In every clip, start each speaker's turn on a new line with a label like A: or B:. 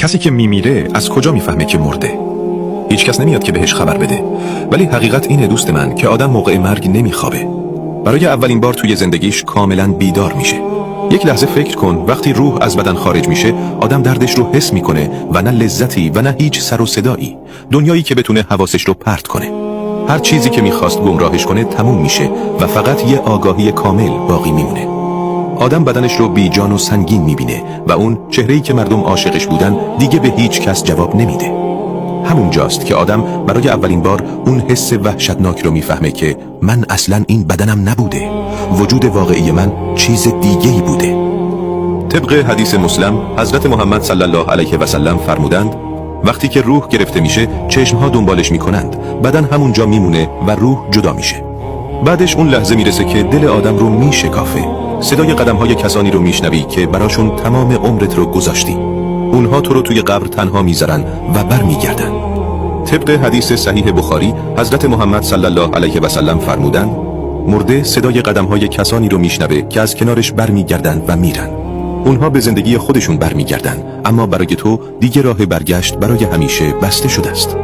A: کسی که میمیره از کجا میفهمه که مرده؟ هیچ کس نمیاد که بهش خبر بده. ولی حقیقت اینه دوست من که آدم موقع مرگ نمیخوابه. برای اولین بار توی زندگیش کاملا بیدار میشه. یک لحظه فکر کن وقتی روح از بدن خارج میشه آدم دردش رو حس میکنه و نه لذتی و نه هیچ سر و صدایی، دنیایی که بتونه حواسش رو پرت کنه. هر چیزی که میخواست گمراهش کنه تموم میشه و فقط یه آگاهی کامل باقی میمونه. آدم بدنش رو بی جان و سنگین میبینه و اون چهره‌ای که مردم عاشقش بودن دیگه به هیچ کس جواب نمیده. همون جاست که آدم برای اولین بار اون حس وحشتناک رو میفهمه که من اصلا این بدنم نبوده، وجود واقعی من چیز دیگه‌ای بوده. طبق حدیث مسلم حضرت محمد صلی الله علیه و سلم فرمودند وقتی که روح گرفته میشه چشمها دنبالش میکنند، بدن همونجا میمونه و روح جدا میشه. بعدش اون لحظه میرسه که دل آدم رو میشکافه. صدای قدم‌های کسانی رو میشنوی که براشون تمام عمرت رو گذاشتی. اونها تو رو توی قبر تنها میذارن و برمیگردن. طبق حدیث صحیح بخاری حضرت محمد صلی الله علیه و سلم فرمودند مرده صدای قدم‌های کسانی رو میشنوه که از کنارش برمیگردن و میرن. اونها به زندگی خودشون برمیگردن، اما برای تو دیگه راه برگشت برای همیشه بسته شده است.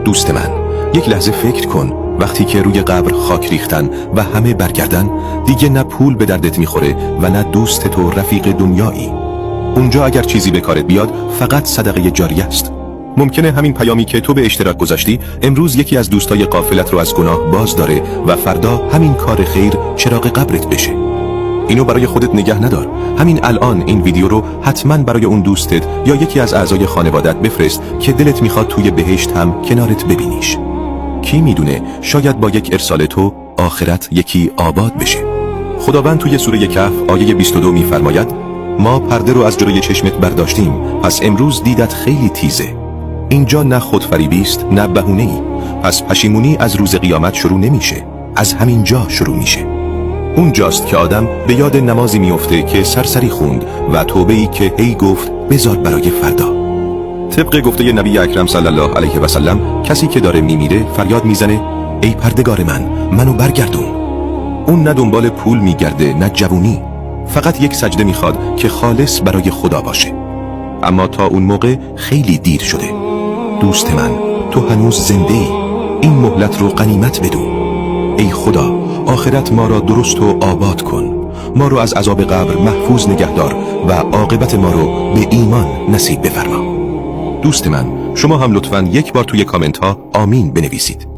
A: دوست من، یک لحظه فکر کن وقتی که روی قبر خاک ریختن و همه برگردن، دیگه نه پول به دردت میخوره و نه دوست تو رفیق دنیایی. اونجا اگر چیزی به کارت بیاد فقط صدقه جاریه است. ممکنه همین پیامی که تو به اشتراک گذاشتی امروز یکی از دوستای قافلت رو از گناه باز داره و فردا همین کار خیر چراغ قبرت بشه. اینو برای خودت نگه ندار. همین الان این ویدیو رو حتما برای اون دوستت یا یکی از اعضای خانوادت بفرست که دلت میخواد توی بهشت هم کنارت ببینیش. کی میدونه شاید با یک ارسال تو آخرت یکی آباد بشه. خداوند توی سوره کهف آیه 22 میفرماید ما پرده رو از جلوی چشمت برداشتیم، پس امروز دیدت خیلی تیزه. اینجا نه خودفریبی است نه بهونه‌ای. پس پشیمونی از روز قیامت شروع نمیشه، از همین جا شروع میشه. اونجاست که آدم به یاد نمازی میفته که سرسری خوند و توبه‌ای که هی گفت بذار برای فردا. طبق گفته نبی اکرم صلی الله علیه و سلم کسی که داره میمیره فریاد میزنه ای پردگار من، منو برگردون. اون نه دنبال پول میگرده نه جوونی، فقط یک سجده میخواد که خالص برای خدا باشه. اما تا اون موقع خیلی دیر شده. دوست من، تو هنوز زنده ای. این مهلت رو غنیمت بدون. ای خدا، آخرت ما را درست و آباد کن. ما رو از عذاب قبر محفوظ نگهدار و عاقبت ما رو به ایمان نصیب بفرما. دوست من، شما هم لطفاً یک بار توی کامنت ها آمین بنویسید.